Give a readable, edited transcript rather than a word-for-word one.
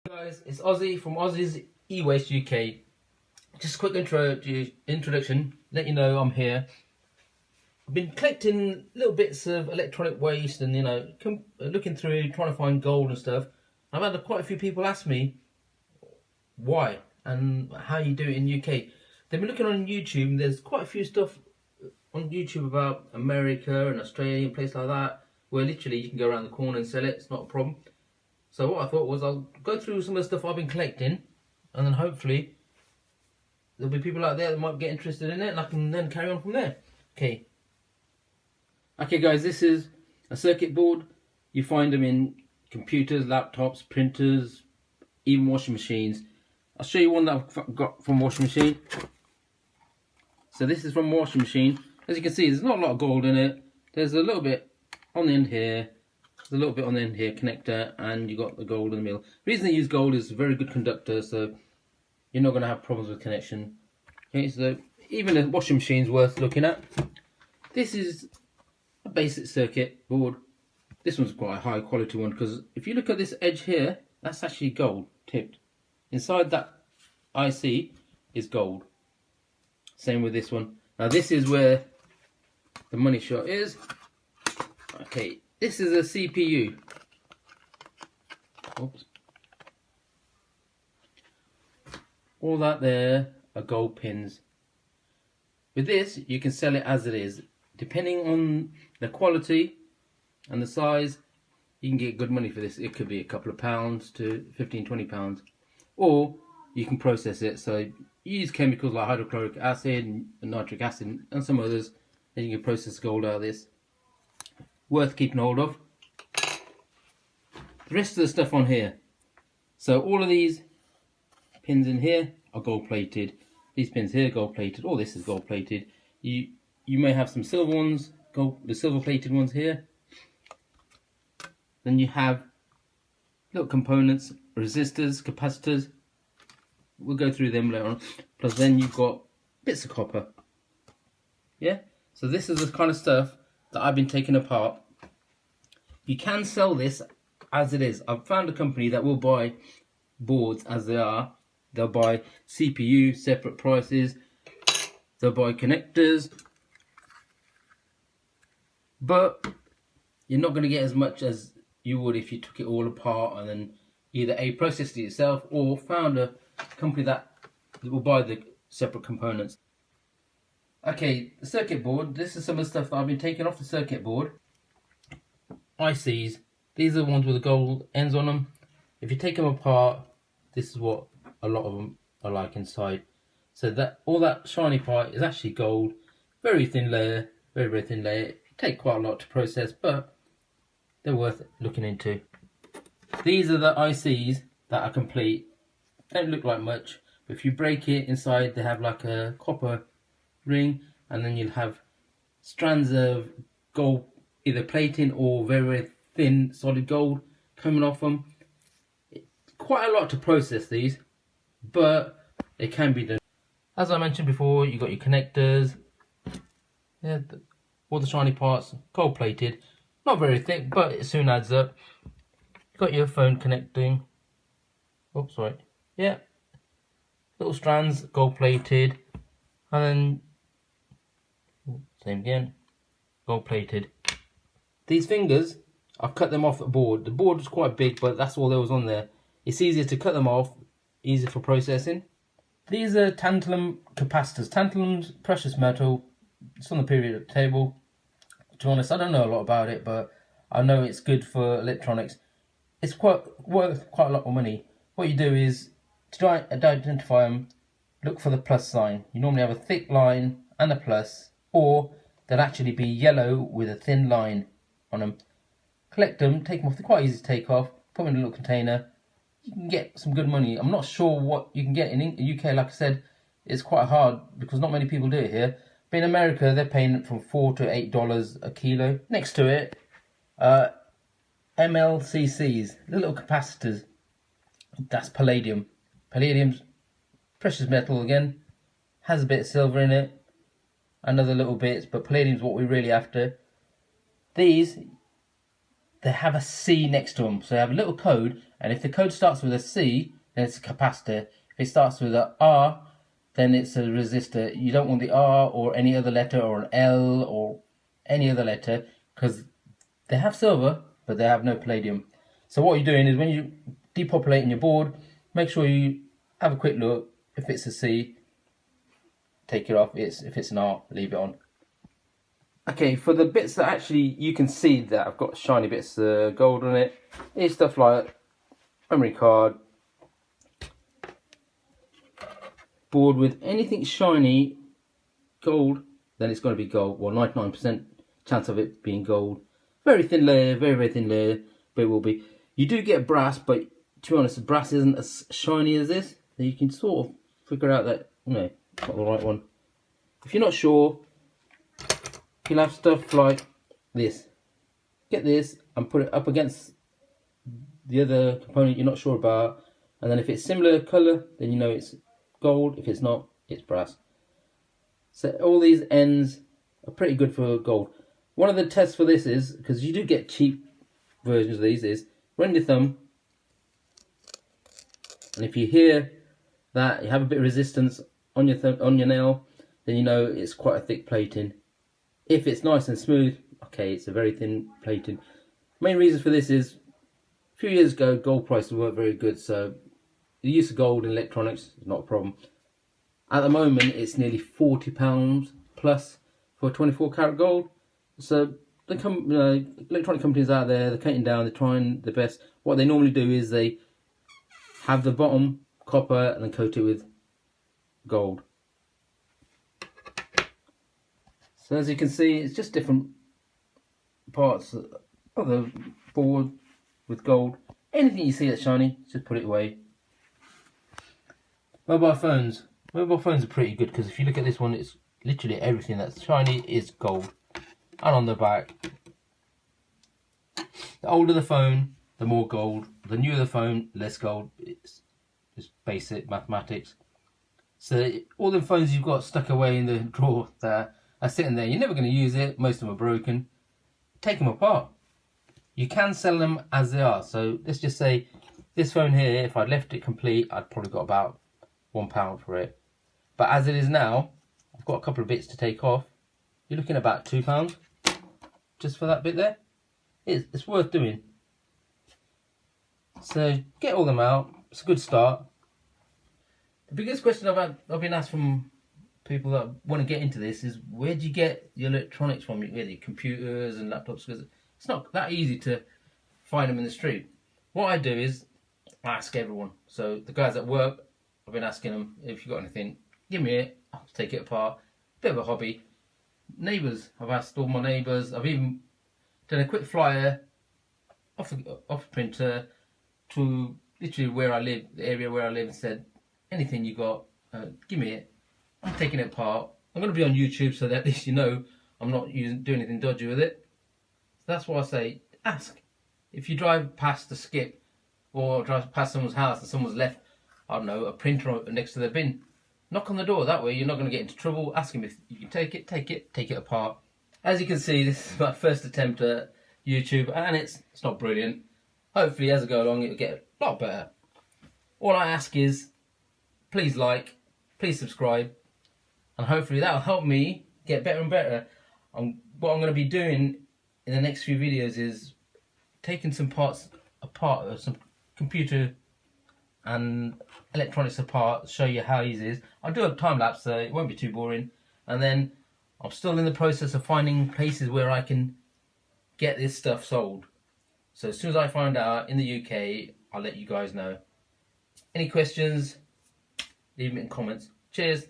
Guys, it's Ozzy from Ozzy's E-Waste UK. Just a quick introduction, let you know I'm here. I've been collecting little bits of electronic waste and, looking through, trying to find gold and stuff. I've had quite a few people ask me why and how you do it in UK. They've been looking on YouTube, and there's quite a few stuff on YouTube about America and Australia and places like that, where literally you can go around the corner and sell it, it's not a problem. So what I thought was I'll go through some of the stuff I've been collecting, and then hopefully there'll be people out there that might get interested in it, and I can then carry on from there. Okay guys, this is a circuit board. You find them in computers, laptops, printers, even washing machines. I'll show you one that I've got from washing machine. So this is from washing machine. As you can see, there's not a lot of gold in it. There's a little bit on the end here. There's a little bit on the end here, connector, and you got the gold in the middle. The reason they use gold is a very good conductor, so you're not going to have problems with connection. Okay, so even a washing machine is worth looking at. This is a basic circuit board. This one's quite a high quality one, because if you look at this edge here, that's actually gold tipped. Inside that IC is gold. Same with this one. Now this is where the money shot is. Okay, this is a CPU. Oops. All that there are gold pins. With this, you can sell it as it is. Depending on the quality and the size, you can get good money for this. It could be a couple of pounds to 15, 20 pounds. Or you can process it. So you use chemicals like hydrochloric acid and nitric acid and some others, and you can process gold out of this. Worth keeping hold of. The rest of the stuff on here. So all of these pins in here are gold plated. These pins here gold plated. All this is gold plated. You may have some silver ones, the silver plated ones here. Then you have little components, resistors, capacitors. We'll go through them later on. Plus then you've got bits of copper. Yeah? So this is the kind of stuff that I've been taking apart. You can sell this as it is. I've found a company that will buy boards as they are. They'll buy CPU, separate prices. They'll buy connectors. But you're not going to get as much as you would if you took it all apart and then either processed it yourself or found a company that will buy the separate components. Okay, the circuit board. This is some of the stuff that I've been taking off the circuit board. ICs. These are the ones with the gold ends on them. If you take them apart, this is what a lot of them are like inside. So that all that shiny part is actually gold. Very thin layer. Very, very thin layer. Take quite a lot to process, but they're worth looking into. These are the ICs that are complete. Don't look like much, but if you break it inside, they have like a copper ring, and then you'll have strands of gold, either plating or very, very thin solid gold coming off them. It's quite a lot to process these, but it can be done. As I mentioned before, you got your connectors. Yeah, all the shiny parts, gold plated. Not very thick, but it soon adds up. You've got your phone connecting. Oops, sorry. Yeah. Little strands, gold plated. And then, same again, gold plated. These fingers, I've cut them off the board. The board was quite big, but that's all there was on there. It's easier to cut them off, easier for processing. These are tantalum capacitors. Tantalum's precious metal. It's on the periodic table. To be honest, I don't know a lot about it, but I know it's good for electronics. It's worth quite a lot of money. What you do is, to identify them, look for the plus sign. You normally have a thick line and a plus, or they'll actually be yellow with a thin line on them. Collect them, take them off. They're quite easy to take off. Put them in a little container. You can get some good money. I'm not sure what you can get in the UK. Like I said, it's quite hard because not many people do it here. But in America, they're paying from $4 to $8 a kilo. Next to it, MLCCs, little capacitors. That's palladium. Palladium's precious metal again. Has a bit of silver in it. And other little bits, but palladium's what we're really after. These, they have a C next to them. So they have a little code, And if the code starts with a C, then it's a capacitor. If it starts with a R, then it's a resistor. You don't want the R or any other letter, or an L or any other letter, because they have silver, but they have no palladium. So what you're doing is, when you depopulating your board, make sure you have a quick look. If it's a C, take it off. If it's an R, leave it on. Okay, for the bits that actually you can see that I've got shiny bits of gold on it, is stuff like memory card, board with anything shiny, gold, then it's going to be gold. Well, 99% chance of it being gold. Very thin layer, very, very thin layer, but it will be. You do get brass, but to be honest, the brass isn't as shiny as this. So you can sort of figure out that, it's not the right one. If you're not sure, you'll have stuff like this. Get this and put it up against the other component you're not sure about, and then if it's similar colour, then you know it's gold. If it's not, it's brass. So all these ends are pretty good for gold. One of the tests for this is, because you do get cheap versions of these, is run your thumb, and if you hear that you have a bit of resistance on your thumb, on your nail, then you know it's quite a thick plating. If it's nice and smooth, okay, it's a very thin plating. Main reason for this is, a few years ago, gold prices weren't very good, so the use of gold in electronics is not a problem. At the moment, it's nearly £40 plus for 24 karat gold. So the electronic companies out there, they're cutting down, they're trying their best. What they normally do is they have the bottom copper and then coat it with gold. So as you can see, it's just different parts of the board with gold. Anything you see that's shiny, just put it away. Mobile phones. Mobile phones are pretty good, because if you look at this one, it's literally everything that's shiny is gold. And on the back, the older the phone, the more gold. The newer the phone, less gold. It's just basic mathematics. So all the phones you've got stuck away in the drawer that are sitting there, you're never going to use it. Most of them are broken. Take them apart. You can sell them as they are. So let's just say this phone here, if I'd left it complete, I'd probably got about £1 for it. But as it is now, I've got a couple of bits to take off. You're looking at about £2 just for that bit there. It's worth doing. So get all them out. It's a good start. The biggest question I've been asked from people that want to get into this is, where do you get your electronics from? Your computers and laptops? Because it's not that easy to find them in the street. What I do is I ask everyone. So the guys at work, I've been asking them, if you got anything, give me it. I'll take it apart. Bit of a hobby. Neighbours, I've asked all my neighbours. I've even done a quick flyer off the printer to literally where I live, the area where I live, and said, anything you got, give me it. I'm taking it apart. I'm going to be on YouTube so that at least you know I'm not doing anything dodgy with it. So that's what I say. Ask. If you drive past the skip or drive past someone's house and someone's left, I don't know, a printer next to the bin, knock on the door. That way you're not going to get into trouble. Ask him if you can take it apart. As you can see, this is my first attempt at YouTube, and it's not brilliant. Hopefully as I go along it'll get a lot better. All I ask is, please like, please subscribe, and hopefully that'll help me get better and better. What I'm going to be doing in the next few videos is taking some parts apart, of some computer and electronics apart, show you how easy it is. I'll do a time lapse so it won't be too boring, and then I'm still in the process of finding places where I can get this stuff sold. So as soon as I find out in the UK, I'll let you guys know. Any questions, leave them in comments. Cheers.